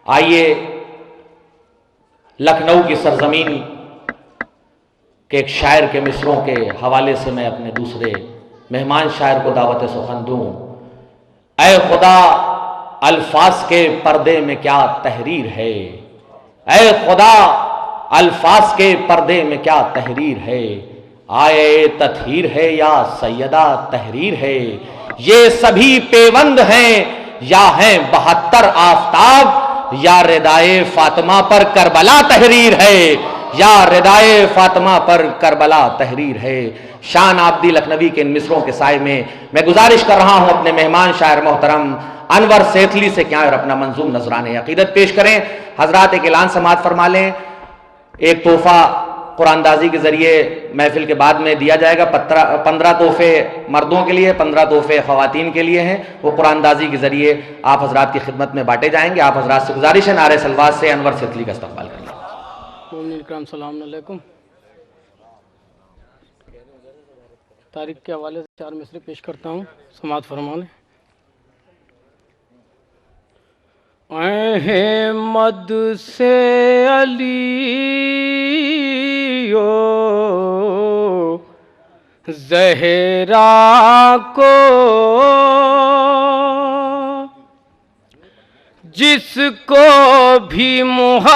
आइए लखनऊ की सरजमीन के एक शायर के मिसरों के हवाले से मैं अपने दूसरे मेहमान शायर को दावत सुखन दूं। ऐ खुदा अल्फाज के पर्दे में क्या तहरीर है, ऐ खुदा अल्फाज के पर्दे में क्या तहरीर है, आए तथहीर है या सैयदा तहरीर है, ये सभी पेवंद हैं या हैं 72 आफताब, या रिदाए फातिमा पर करबला तहरीर है, या रिदाए फातिमा पर करबला तहरीर है। शान आब्दी लखनवी के इन मिसरों के साय में मैं गुजारिश कर रहा हूं अपने मेहमान शायर मोहतरम अनवर सेठली से क्या और अपना मंजूम नजराने अकीदत पेश करें। हजरात एक ऐलान समाअत फरमा लें। एक तोहफा कुरानदाजी के जरिए महफिल के बाद में दिया जाएगा। 15 तोहफे मर्दों के लिए, 15 तोहफे खवातीन के लिए हैं। वो कुरानदाजी के जरिए आप हजरात की खिदमत में बांटे जाएंगे। आप हजरात से गुजारिश है नारे सलवात से अनवर सेठली का इस्तकबाल करें। सलाम अलैकुम। तारीख के हवाले से 4 मिसरे पेश करता हूँ, समाअत फरमा लें। अहमद से अलियो ज़हरा को जिसको भी मुहब्बत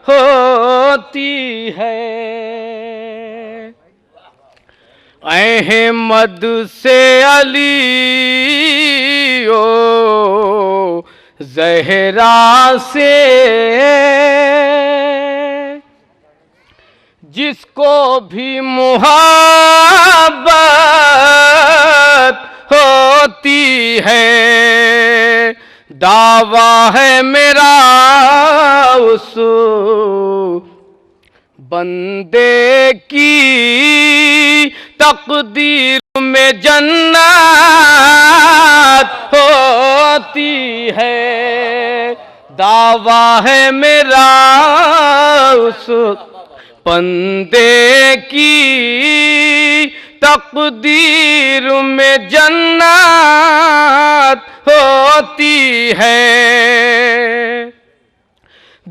होती है, अहमद से अलियो ज़हरा से जिसको भी मुहब्बत होती है, दावा है मेरा उस बंदे की तकदीर में जन्नत होती है, दावा है मेरा उस बंदे की तकदीर में जन्नत होती है।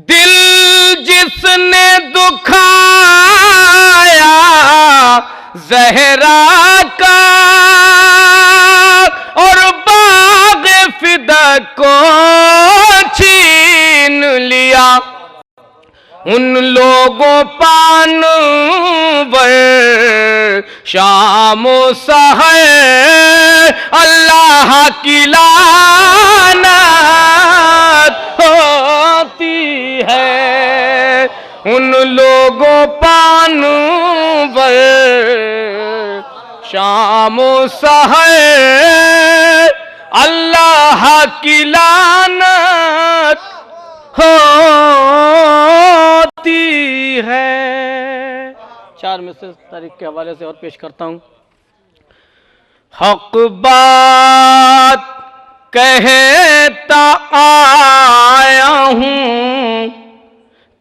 दिल जिसने दुखाया ज़हरा का और बाग फिदा को छीन लिया, उन लोगों पानवर शाम सहर अल्लाह की लानत होती है, उन लोगों पानवर शाम सहर अल्लाह की लानत होती है। 4 में से तारीख के हवाले से और पेश करता हूँ। हक बात कहता आया हूँ,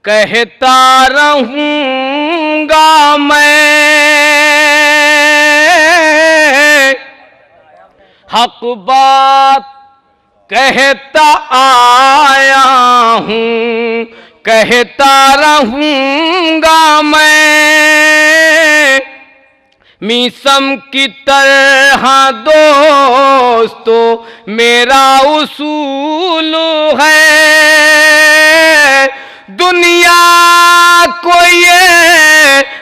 कहता रहूँगा मैं, हक बात कहता आया हूँ, कहता रहूँगा मैं, मीसम की तरह दोस्तों मेरा उसूल है, दुनिया को ये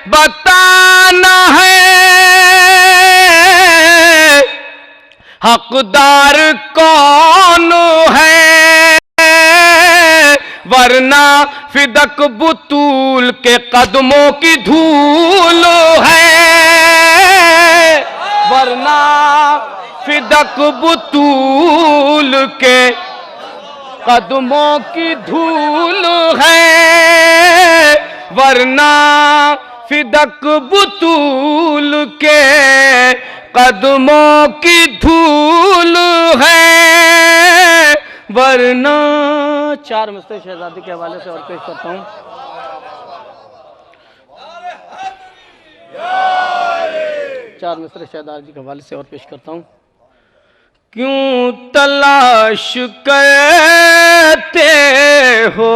बताना है हकदार कौन है, वरना फिदक बुतूल के कदमों की धूल है, वरना फिदक बुतूल के कदमों की धूल है, वरना फिदक बुतूल के कदमों की धूल है, वरना। 4 मिसरे शहजादी के हवाले से और पेश करता हूँ। चार मिसरे शहजादी के हवाले से और पेश करता हूँ क्यों तलाश करते हो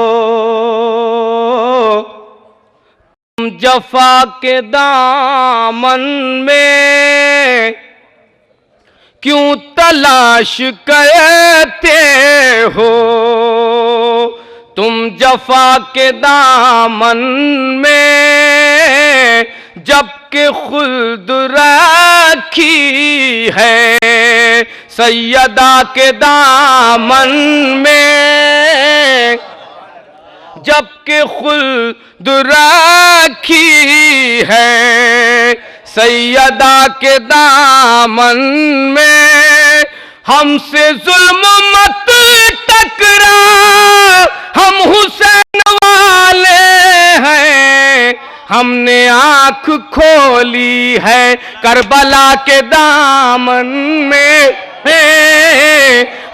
तुम जफा के दामन में, क्यों तलाश करते हो तुम जफा के दामन में, जबकि खुल्द रखी है सैयदा के दामन में, जबकि खुल्द रखी है सैयदा के दामन में। हमसे जुल्म मत टकरा, हम हुसैन वाले हैं, हमने आँख खोली है करबला के दामन में,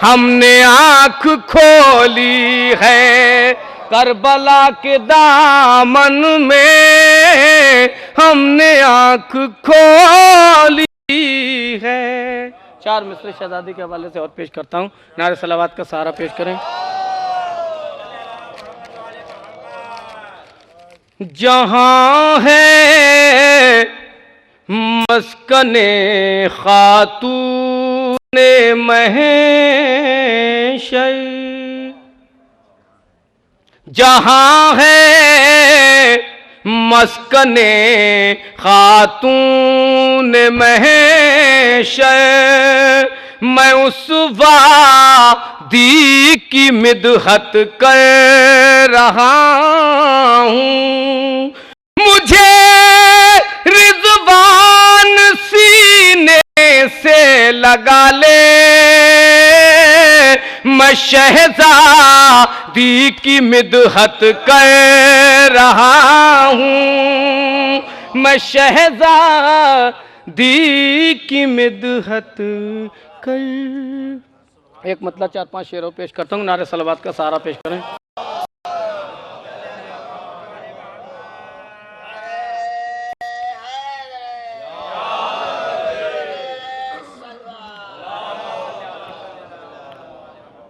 हमने आँख खोली है करबला के दामन में, हमने आँख खोली है। चार मिसरे शहजादी के हवाले से और पेश करता हूँ, नारे सलावत का सहारा पेश करें। जहाँ है मस्कने खातूने महशर, जहाँ है मस्कने खातून महशर, मैं उस वादी की मिदहत कर रहा हूँ। मुझे रिज़वान सीने से लगा ले, मैं शहज़ादी की मिदहत कर रहा हूँ, मैं शहज़ादी की मिदहत कर। एक मतलब चार पांच शेरों पेश करता हूँ, नारे सलावत का सहारा पेश करें।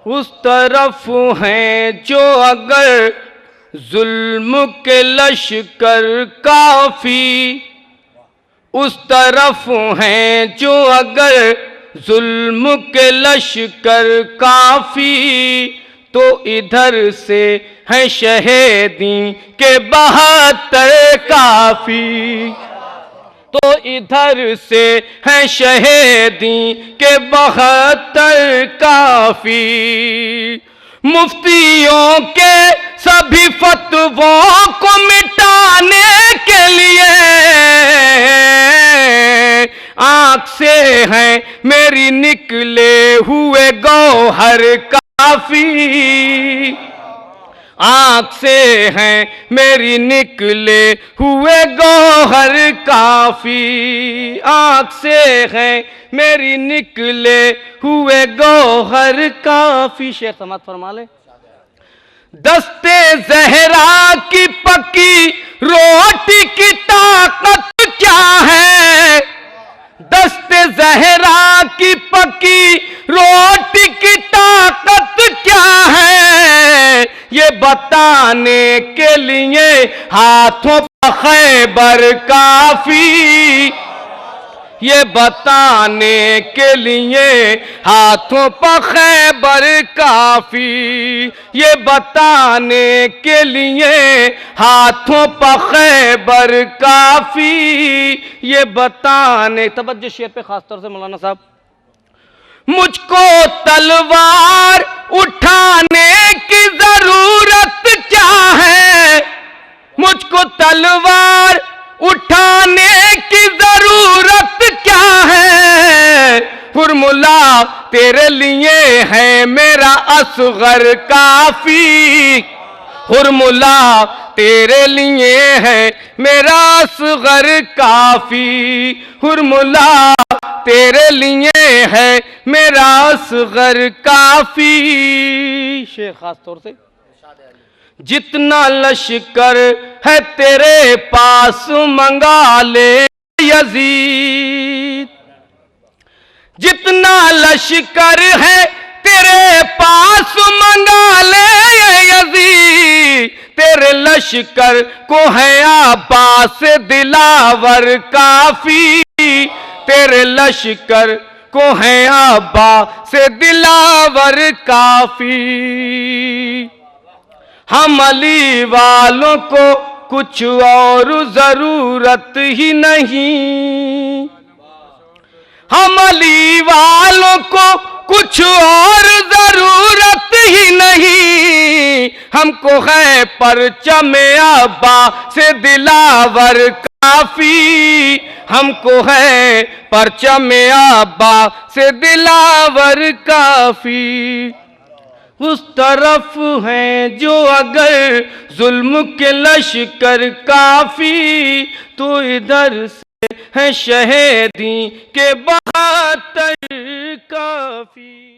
उस तरफ हैं जो अगर जुल्म के लश्कर काफी, उस तरफ हैं जो अगर जुल्म के लश्कर काफी, तो इधर से हैं शहीदी के 72 काफी, तो इधर से हैं शहीदी के 72 काफी। मुफ्तियों के सभी फतवों को मिटाने के लिए आँख से हैं मेरी निकले हुए गौहर काफी, आँख से हैं मेरी निकले हुए गौहर काफी, आँख से हैं मेरी निकले हुए गौहर काफी। शेख समात फरमा ले। दस्ते ज़हरा की पकी रोटी की ताकत क्या है, दस्ते ज़हरा की पकी रोटी की ताकत क्या है, ये बताने के लिए हाथों पर खैबर काफी, ये बताने के लिए हाथों पर खैबर काफी, ये बताने के लिए हाथों पर खैबर काफी, ये बताने। तवज्जो शेर पे खास तौर से मौलाना साहब। मुझको तलवार उठाने की जरूरत क्या है, मुझको तलवार उठाने की जरूरत क्या है, फॉर्मूला तेरे लिए है मेरा असगर काफी, फॉर्मूला तेरे लिए है मेरा असगर काफी, फॉर्मूला तेरे लिए है मेरा असगर काफी। शेख खास तौर से जितना लश्कर है तेरे पास मंगा ले यजीद, जितना लश्कर है तेरे पास मंगा ले यजीद, तेरे लश्कर को है अब्बास दिलावर काफी, तेरे लश्कर को है अब्बास दिलावर काफी। हम अली वालों को कुछ और जरूरत ही नहीं, हम अली वालों को कुछ और जरूरत ही नहीं, हमको है परचम अब्बास दिलावर काफी, हमको है परचम अब्बास दिलावर काफी। उस तरफ हैं जो अगर जुल्म के लश्कर काफी, तो इधर से है शहीदी के 72 काफी।